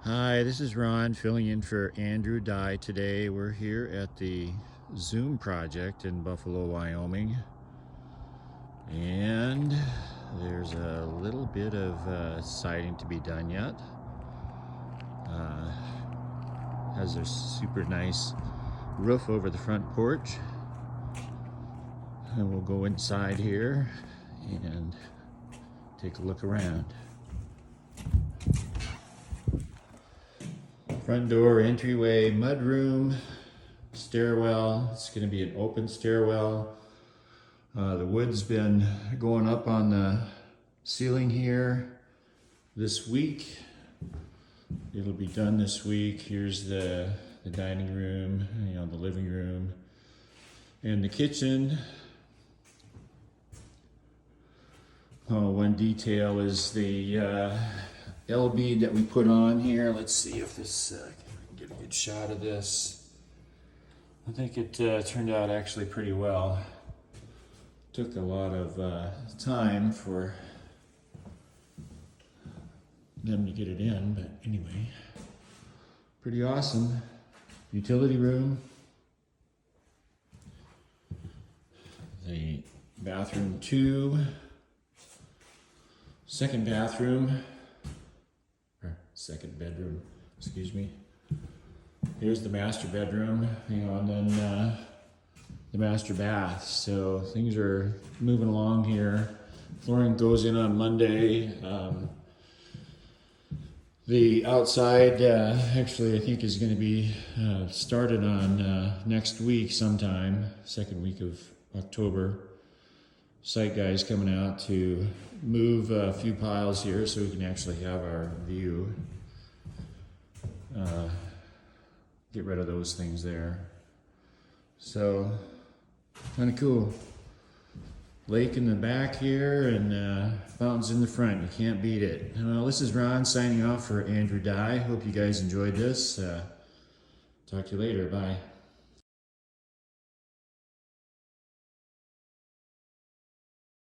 Hi, this is Ron filling in for Andrew Dye today. We're here at the Zoom project in Buffalo, Wyoming. And there's a little bit of siding to be done yet. Has a super nice roof over the front porch. And we'll go inside here and take a look around. Front door, entryway, mudroom, stairwell. It's going to be an open stairwell. The wood's been going up on the ceiling here this week. It'll be done this week. Here's the dining room, the living room, and the kitchen. One detail is the L bead that we put on here. Let's see if this I can get a good shot of this. I think it turned out actually pretty well. Took a lot of time for them to get it in, but anyway, pretty awesome. Utility room. The bathroom 2. Second bathroom. Second bedroom, excuse me. Here's the master bedroom, and then the master bath. So things are moving along here. Flooring goes in on Monday. The outside actually I think is going to be started on next week sometime, second week of October. Site guys coming out to move a few piles here so we can actually have our view. Get rid of those things there. So, kind of cool. Lake in the back here and fountains in the front. You can't beat it. Well, this is Ron signing off for Andrew Dye. Hope you guys enjoyed this. Talk to you later. Bye.